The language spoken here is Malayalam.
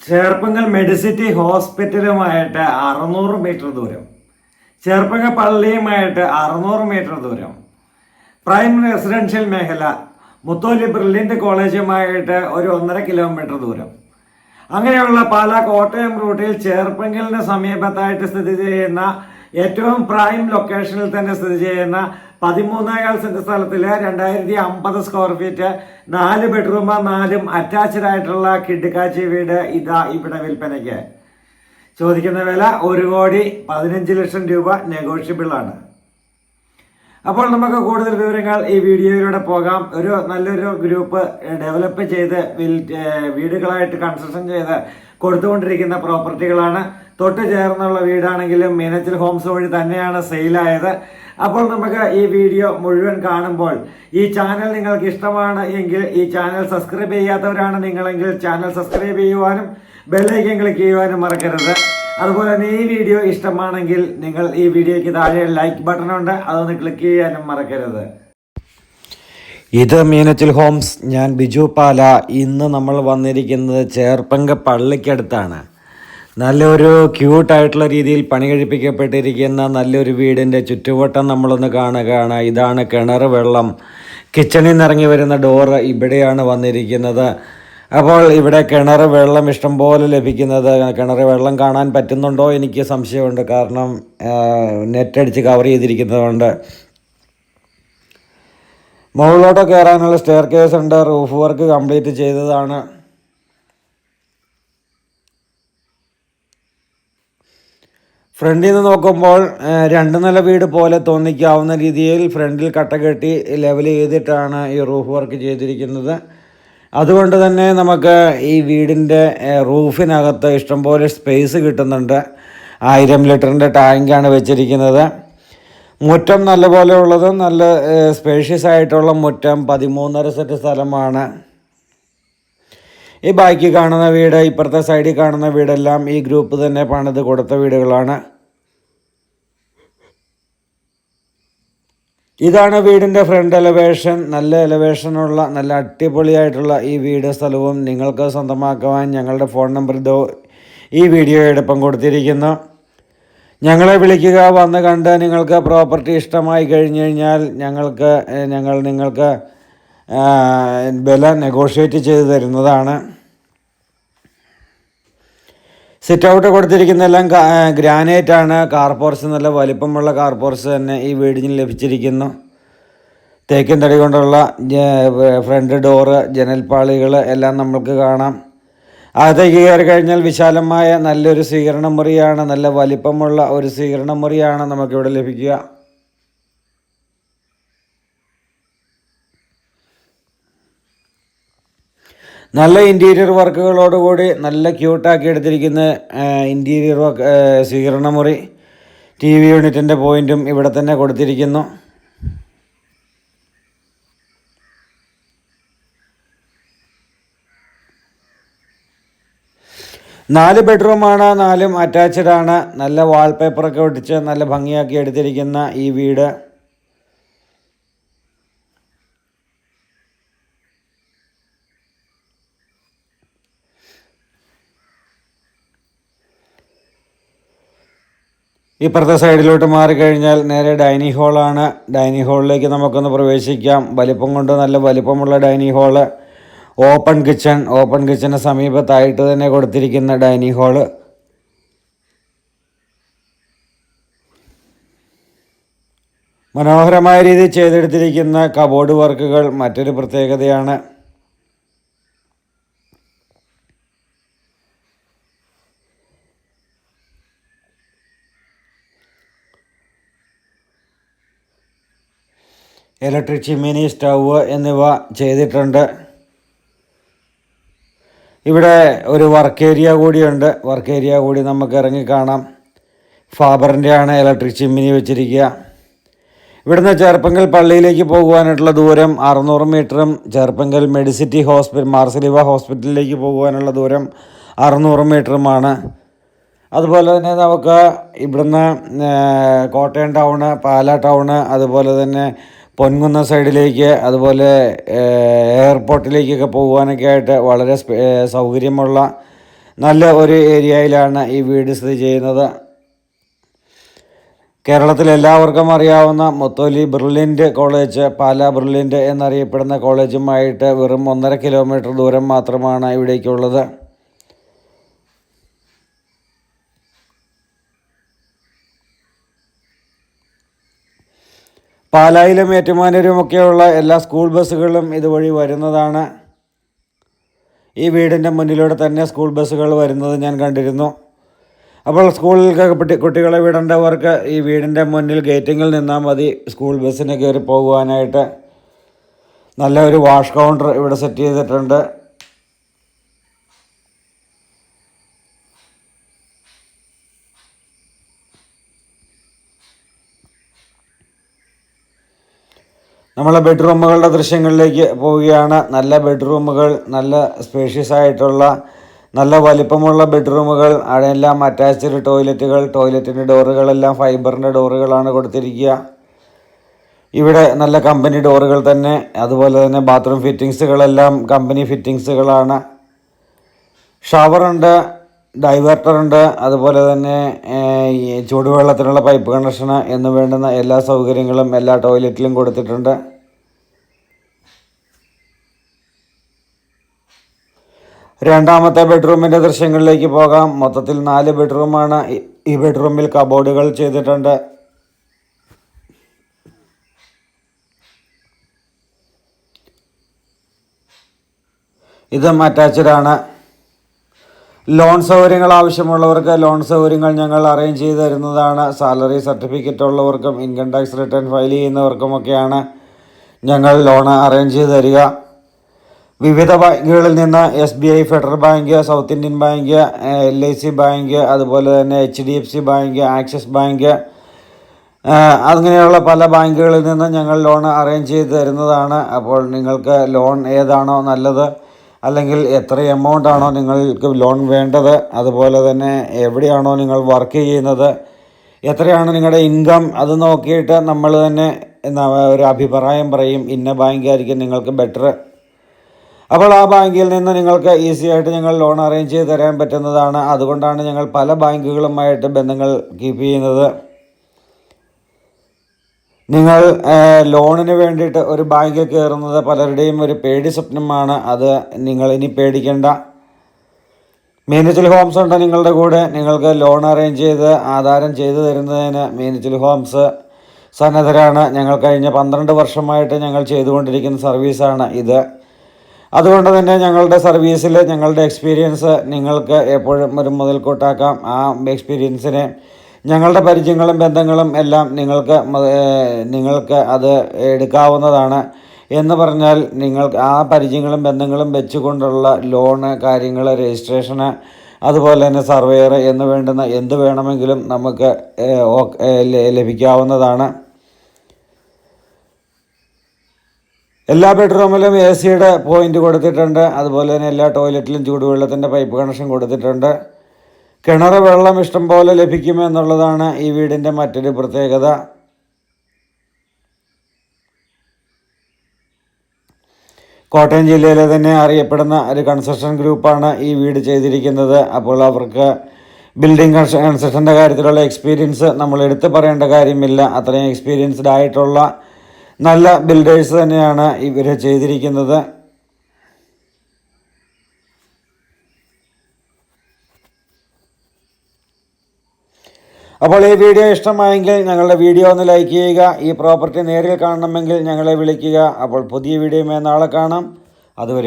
ചേർപ്പങ്കൽ മെഡിസിറ്റി ഹോസ്പിറ്റലുമായിട്ട് 600 മീറ്റർ ദൂരം, ചേർപ്പങ്കൽ പള്ളിയുമായിട്ട് 600 മീറ്റർ ദൂരം, പ്രൈം റെസിഡൻഷ്യൽ മേഖല മുത്തോലി ബ്രില്യൻ്റ് കോളേജുമായിട്ട് ഒരു 1.5 കിലോമീറ്റർ ദൂരം. അങ്ങനെയുള്ള പാലാ കോട്ടയം റൂട്ടിൽ ചേർപ്പങ്കലിന് സമീപത്തായിട്ട് സ്ഥിതി ചെയ്യുന്ന ഏറ്റവും പ്രൈം ലൊക്കേഷനിൽ തന്നെ സ്ഥിതി ചെയ്യുന്ന 13,000 സെന്റ് സ്ഥലത്തിൽ 2050 സ്ക്വയർ ഫീറ്റ് 4 ബെഡ്റൂം 4 അറ്റാച്ച്ഡ് ആയിട്ടുള്ള കിഡ്കാച്ചി വീട് ഇതാ ഇവിടെ വിൽപ്പനയ്ക്ക്. ചോദിക്കുന്ന വില 1,15 ലക്ഷം രൂപ, നെഗോഷ്യബിൾ ആണ്. അപ്പോൾ നമുക്ക് കൂടുതൽ വിവരങ്ങൾ ഈ വീഡിയോയിലൂടെ പോകാം. നല്ലൊരു ഗ്രൂപ്പ് ഡെവലപ്പ് ചെയ്ത് വീടുകളായിട്ട് കൺസ്ട്രക്ഷൻ ചെയ്ത് കൊടുത്തുകൊണ്ടിരിക്കുന്ന പ്രോപ്പർട്ടികളാണ്. തൊട്ട് ചേർന്നുള്ള വീടാണെങ്കിലും മീനച്ചിൽ ഹോംസ് വഴി തന്നെയാണ് സെയിലായത്. അപ്പോൾ നമുക്ക് ഈ വീഡിയോ മുഴുവൻ കാണുമ്പോൾ ഈ ചാനൽ നിങ്ങൾക്ക് ഇഷ്ടമാണ് എങ്കിൽ ഈ ചാനൽ സബ്സ്ക്രൈബ് ചെയ്യാത്തവരാണ് നിങ്ങളെങ്കിൽ ചാനൽ സബ്സ്ക്രൈബ് ചെയ്യുവാനും ബെല്ലൈക്കൻ ക്ലിക്ക് ചെയ്യുവാനും മറക്കരുത്. അതുപോലെ തന്നെ ഈ വീഡിയോ ഇഷ്ടമാണെങ്കിൽ നിങ്ങൾ ഈ വീഡിയോയ്ക്ക് താഴെ ലൈക്ക് ബട്ടൺ ഉണ്ട്, അതൊന്ന് ക്ലിക്ക് ചെയ്യാനും മറക്കരുത്. ഇത് മീനച്ചിൽ ഹോംസ്, ഞാൻ ബിജു പാല. ഇന്ന് നമ്മൾ വന്നിരിക്കുന്നത് ചേർപ്പങ്ക പള്ളിക്കടുത്താണ്. നല്ലൊരു ക്യൂട്ടായിട്ടുള്ള രീതിയിൽ പണി കഴിപ്പിക്കപ്പെട്ടിരിക്കുന്ന നല്ലൊരു വീടിൻ്റെ ചുറ്റുവട്ടം നമ്മളൊന്ന് കാണുകയാണ്. ഇതാണ് കിണർ വെള്ളം. കിച്ചണിൽ നിന്ന് ഇറങ്ങി വരുന്ന ഡോറ് ഇവിടെയാണ് വന്നിരിക്കുന്നത്. അപ്പോൾ ഇവിടെ കിണർ വെള്ളം ഇഷ്ടംപോലെ ലഭിക്കുന്നത്. കിണർ വെള്ളം കാണാൻ പറ്റുന്നുണ്ടോ എനിക്ക് സംശയമുണ്ട്, കാരണം നെറ്റടിച്ച് കവർ ചെയ്തിരിക്കുന്നതുകൊണ്ട്. മുകളിലോട്ട് കയറാനുള്ള സ്റ്റെയർ കേസ് ഉണ്ട്. റൂഫ് വർക്ക് കംപ്ലീറ്റ് ചെയ്തതാണ്. ഫ്രണ്ടിൽ നിന്ന് നോക്കുമ്പോൾ 2 നില വീട് പോലെ തോന്നിക്കാവുന്ന രീതിയിൽ ഫ്രണ്ടിൽ കട്ട കെട്ടി ലെവൽ ചെയ്തിട്ടാണ് ഈ റൂഫ് വർക്ക് ചെയ്തിരിക്കുന്നത്. അതുകൊണ്ട് തന്നെ നമുക്ക് ഈ വീടിൻ്റെ റൂഫിനകത്ത് ഇഷ്ടംപോലെ സ്പേസ് കിട്ടുന്നുണ്ട്. 1000 ലിറ്ററിൻ്റെ ടാങ്കാണ് വെച്ചിരിക്കുന്നത്. മുറ്റം നല്ലപോലെ ഉള്ളതും നല്ല സ്പേഷ്യസ് ആയിട്ടുള്ള മുറ്റം. 13.5 സെന്റ് സ്ഥലമാണ്. ഈ ബാക്കി കാണുന്ന വീട്, ഇപ്പുറത്തെ സൈഡിൽ കാണുന്ന വീടെല്ലാം ഈ ഗ്രൂപ്പ് തന്നെ പണിത് കൊടുത്ത വീടുകളാണ്. ഇതാണ് വീടിൻ്റെ ഫ്രണ്ട് എലവേഷൻ. നല്ല എലവേഷനുള്ള നല്ല അടിപൊളിയായിട്ടുള്ള ഈ വീട് സ്ഥലവും നിങ്ങൾക്ക് സ്വന്തമാക്കുവാൻ ഞങ്ങളുടെ ഫോൺ നമ്പർ ഇതോ ഈ വീഡിയോയോടൊപ്പം കൊടുത്തിരിക്കുന്നു. ഞങ്ങളെ വിളിക്കുക. വന്ന് കണ്ട് നിങ്ങൾക്ക് പ്രോപ്പർട്ടി ഇഷ്ടമായി കഴിഞ്ഞു കഴിഞ്ഞാൽ ഞങ്ങൾ നിങ്ങൾക്ക് വില നെഗോഷിയേറ്റ് ചെയ്ത് തരുന്നതാണ്. സിറ്റ് ഔട്ട് കൊടുത്തിരിക്കുന്നതെല്ലാം ഗ്രാനൈറ്റാണ്. കാർപോർച്ച് നല്ല വലിപ്പമുള്ള കാർപോർച്ച് തന്നെ ഈ വീടിന് ലഭിച്ചിരിക്കുന്നു. തേക്കിൻ തടി കൊണ്ടുള്ള ഫ്രണ്ട് ഡോറ്, ജനൽപ്പാളികൾ എല്ലാം നമുക്ക് കാണാം. അകത്തേക്ക് കയറി കഴിഞ്ഞാൽ വിശാലമായ നല്ലൊരു സ്വീകരണ മുറിയാണ്. നല്ല വലിപ്പമുള്ള ഒരു സ്വീകരണ മുറിയാണ് നമുക്കിവിടെ ലഭിക്കുക. നല്ല ഇൻറ്റീരിയർ വർക്കുകളോടുകൂടി നല്ല ക്യൂട്ടാക്കി എടുത്തിരിക്കുന്ന ഇൻറ്റീരിയർ വർക്ക് സ്വീകരണ മുറി. TV യൂണിറ്റിൻ്റെ പോയിൻറ്റും ഇവിടെ തന്നെ കൊടുത്തിരിക്കുന്നു. നാല് ബെഡ്റൂമാണ്, 4 അറ്റാച്ച്ഡ് ആണ്. നല്ല വാൾപേപ്പറൊക്കെ ഒട്ടിച്ച് നല്ല ഭംഗിയാക്കി എടുത്തിരിക്കുന്ന ഈ വീട്. ഇപ്പുറത്തെ സൈഡിലോട്ട് മാറിക്കഴിഞ്ഞാൽ നേരെ ഡൈനിങ് ഹാളാണ്. ഡൈനിങ് ഹാളിലേക്ക് നമുക്കൊന്ന് പ്രവേശിക്കാം. വലിപ്പം കൊണ്ട് നല്ല വലിപ്പമുള്ള ഡൈനിങ് ഹാള്. ഓപ്പൺ കിച്ചന് സമീപത്തായിട്ട് തന്നെ കൊടുത്തിരിക്കുന്ന ഡൈനിങ് ഹാള്. മനോഹരമായ രീതിയിൽ ചെയ്തെടുത്തിരിക്കുന്ന കബോർഡ് വർക്കുകൾ മറ്റൊരു പ്രത്യേകതയാണ്. ഇലക്ട്രിക് ചിമ്മിനി, സ്റ്റൗവ് എന്നിവ ചെയ്തിട്ടുണ്ട്. ഇവിടെ ഒരു വർക്ക് ഏരിയ കൂടിയുണ്ട്. വർക്ക് ഏരിയ കൂടി നമുക്ക് ഇറങ്ങി കാണാം. ഫാബറിൻ്റെയാണ് ഇലക്ട്രിക് ചിമ്മിനി വെച്ചിരിക്കുക. ഇവിടുന്ന് ചേർപ്പങ്കൽ പള്ളിയിലേക്ക് പോകുവാനായിട്ടുള്ള ദൂരം 600 മീറ്ററും ചേർപ്പങ്കൽ മെഡിസിറ്റി മാർസലിവ ഹോസ്പിറ്റലിലേക്ക് പോകുവാനുള്ള ദൂരം 600 മീറ്ററുമാണ്. അതുപോലെ തന്നെ നമുക്ക് ഇവിടുന്ന് കോട്ടയം ടൗണ്, പാലാ ടൗണ്, അതുപോലെ തന്നെ പൊൻകുന്ന സൈഡിലേക്ക്, അതുപോലെ എയർപോർട്ടിലേക്കൊക്കെ പോകുവാനൊക്കെ ആയിട്ട് വളരെ സൗകര്യമുള്ള നല്ല ഒരു ഏരിയയിലാണ് ഈ വീട് സ്ഥിതി ചെയ്യുന്നത്. കേരളത്തിൽ എല്ലാവർക്കും അറിയാവുന്ന Mutholi brilliant college, Pala brilliant എന്നറിയപ്പെടുന്ന കോളേജുമായിട്ട് വെറും 1.5 കിലോമീറ്റർ ദൂരം മാത്രമാണ് ഇവിടേക്കുള്ളത്. പാലായിലും ഏറ്റുമാനൂരുമൊക്കെയുള്ള എല്ലാ സ്കൂൾ ബസ്സുകളും ഇതുവഴി വരുന്നതാണ്. ഈ വീടിൻ്റെ മുന്നിലൂടെ തന്നെ സ്കൂൾ ബസ്സുകൾ വരുന്നത് ഞാൻ കണ്ടിരുന്നു. അപ്പോൾ സ്കൂളിൽ കുട്ടികളെ വിടേണ്ടവർക്ക് ഈ വീടിൻ്റെ മുന്നിൽ ഗേറ്റിങ്ങിൽ നിന്നാൽ മതി സ്കൂൾ ബസ്സിന് കയറി പോകുവാനായിട്ട്. നല്ല ഒരു വാഷ് കൗണ്ടർ ഇവിടെ സെറ്റ് ചെയ്തിട്ടുണ്ട്. നമ്മളെ ബെഡ്റൂമുകളുടെ ദൃശ്യങ്ങളിലേക്ക് പോവുകയാണ്. നല്ല ബെഡ്റൂമുകൾ, നല്ല സ്പേഷ്യസ് ആയിട്ടുള്ള നല്ല വലിപ്പമുള്ള ബെഡ്റൂമുകൾ, അതെല്ലാം അറ്റാച്ച്ഡ് ടോയ്ലറ്റുകൾ. ടോയ്ലറ്റിൻ്റെ ഡോറുകളെല്ലാം ഫൈബറിൻ്റെ ഡോറുകളാണ് കൊടുത്തിരിക്കുക. ഇവിടെ നല്ല കമ്പനി ഡോറുകൾ തന്നെ. അതുപോലെ തന്നെ ബാത്റൂം ഫിറ്റിങ്സുകളെല്ലാം കമ്പനി ഫിറ്റിങ്സുകളാണ്. ഷവറുണ്ട്, ഡൈവേർട്ടറുണ്ട്, അതുപോലെ തന്നെ ചൂടുവെള്ളത്തിനുള്ള പൈപ്പ് കണക്ഷന് എന്ന് വേണ്ടുന്ന എല്ലാ സൗകര്യങ്ങളും എല്ലാ ടോയ്ലറ്റിലും കൊടുത്തിട്ടുണ്ട്. രണ്ടാമത്തെ ബെഡ്റൂമിൻ്റെ ദൃശ്യങ്ങളിലേക്ക് പോകാം. മൊത്തത്തിൽ 4 ബെഡ്റൂമാണ്. ഈ ബെഡ്റൂമിൽ കബോർഡുകൾ ചെയ്തിട്ടുണ്ട്. ഇതും അറ്റാച്ച്ഡാണ്. ലോൺ സൗകര്യങ്ങൾ ആവശ്യമുള്ളവർക്ക് ലോൺ സൗകര്യങ്ങൾ ഞങ്ങൾ അറേഞ്ച് ചെയ്ത് തരുന്നതാണ്. സാലറി സർട്ടിഫിക്കറ്റ് ഉള്ളവർക്കും ഇൻകം ടാക്സ് റിട്ടേൺ ഫയൽ ചെയ്യുന്നവർക്കുമൊക്കെയാണ് ഞങ്ങൾ ലോൺ അറേഞ്ച് ചെയ്ത് തരിക. വിവിധ ബാങ്കുകളിൽ നിന്ന് SBI, federal bank, south Indian bank, LIC bank, അതുപോലെ തന്നെ HDFC ബാങ്ക്, ആക്സിസ് ബാങ്ക്, അങ്ങനെയുള്ള പല ബാങ്കുകളിൽ നിന്ന് ഞങ്ങൾ ലോൺ അറേഞ്ച് ചെയ്ത് തരുന്നതാണ്. അപ്പോൾ നിങ്ങൾക്ക് ലോൺ ഏതാണോ നല്ലത്, അല്ലെങ്കിൽ എത്ര എമൗണ്ട് ആണോ നിങ്ങൾക്ക് ലോൺ വേണ്ടത്, അതുപോലെ തന്നെ എവിടെയാണോ നിങ്ങൾ വർക്ക് ചെയ്യുന്നത്, എത്രയാണ് നിങ്ങളുടെ ഇൻകം, അത് നോക്കിയിട്ട് നമ്മൾ തന്നെ ഒരു അഭിപ്രായം പറയും. ഇന്ന ബാങ്കായിരിക്കും നിങ്ങൾക്ക് ബെറ്റർ. അപ്പോൾ ആ ബാങ്കിൽ നിന്ന് നിങ്ങൾക്ക് ഈസി ആയിട്ട് ഞങ്ങൾ ലോൺ അറേഞ്ച് ചെയ്ത് തരാൻ പറ്റുന്നതാണ്. അതുകൊണ്ടാണ് ഞങ്ങൾ പല ബാങ്കുകളുമായിട്ട് ബന്ധങ്ങൾ കീപ്പ് ചെയ്യുന്നത്. നിങ്ങൾ ലോണിന് വേണ്ടിയിട്ട് ഒരു ബാങ്കിൽ കയറുന്നത് പലരുടെയും ഒരു പേടി സ്വപ്നമാണ്. അത് നിങ്ങൾ ഇനി പേടിക്കേണ്ട. മീനച്ചിൽ ഹോംസ് ഉണ്ട് നിങ്ങളുടെ കൂടെ. നിങ്ങൾക്ക് ലോൺ അറേഞ്ച് ചെയ്ത് ആധാരം ചെയ്തു തരുന്നതിന് മീനച്ചിൽ ഹോംസ് സന്നദ്ധരാണ്. ഞങ്ങൾ കഴിഞ്ഞ 12 വർഷമായിട്ട് ഞങ്ങൾ ചെയ്തുകൊണ്ടിരിക്കുന്ന സർവീസാണ് ഇത്. അതുകൊണ്ട് തന്നെ ഞങ്ങളുടെ സർവീസിൽ ഞങ്ങളുടെ എക്സ്പീരിയൻസ് നിങ്ങൾക്ക് എപ്പോഴും ഒരു മുതൽക്കൂട്ടാക്കാം. ആ എക്സ്പീരിയൻസിനെ ഞങ്ങളുടെ പരിചയങ്ങളും ബന്ധങ്ങളും എല്ലാം നിങ്ങൾക്ക് അത് എടുക്കാവുന്നതാണ്. എന്ന് പറഞ്ഞാൽ നിങ്ങൾക്ക് ആ പരിചയങ്ങളും ബന്ധങ്ങളും വെച്ചുകൊണ്ടുള്ള ലോണ് കാര്യങ്ങൾ, രജിസ്ട്രേഷന്, അതുപോലെ തന്നെ സർവേയർ എന്ന് വേണ്ടുന്ന എന്ത് വേണമെങ്കിലും നമുക്ക് ലഭിക്കാവുന്നതാണ്. എല്ലാ ബെഡ്റൂമിലും AC പോയിൻ്റ് കൊടുത്തിട്ടുണ്ട്. അതുപോലെ തന്നെ എല്ലാ ടോയ്ലറ്റിലും ചൂടുവെള്ളത്തിൻ്റെ പൈപ്പ് കണക്ഷൻ കൊടുത്തിട്ടുണ്ട്. കിണർ വെള്ളം ഇഷ്ടം പോലെ ലഭിക്കുമെന്നുള്ളതാണ് ഈ വീടിൻ്റെ മറ്റൊരു പ്രത്യേകത. കോട്ടയം ജില്ലയിലെ തന്നെ അറിയപ്പെടുന്ന ഒരു കൺസ്ട്രക്ഷൻ ഗ്രൂപ്പാണ് ഈ വീട് ചെയ്തിരിക്കുന്നത്. അപ്പോൾ അവർക്ക് ബിൽഡിംഗ് കൺസ്ട്രക്ഷൻ്റെ കാര്യത്തിലുള്ള എക്സ്പീരിയൻസ് നമ്മൾ എടുത്തു പറയേണ്ട കാര്യമില്ല. അത്രയും എക്സ്പീരിയൻസ്ഡ് ആയിട്ടുള്ള നല്ല ബിൽഡേഴ്സ് തന്നെയാണ് ഇവർ ചെയ്തിരിക്കുന്നത്. അപ്പോൾ ഈ വീഡിയോ ഇഷ്ടമായെങ്കിൽ ഞങ്ങളുടെ വീഡിയോ ഒന്ന് ലൈക്ക് ചെയ്യുക. ഈ പ്രോപ്പർട്ടി നേരിൽ കാണണമെങ്കിൽ ഞങ്ങളെ വിളിക്കുക. അപ്പോൾ പുതിയ വീഡിയോയുമായി നാളെ കാണാം. അതുവരെ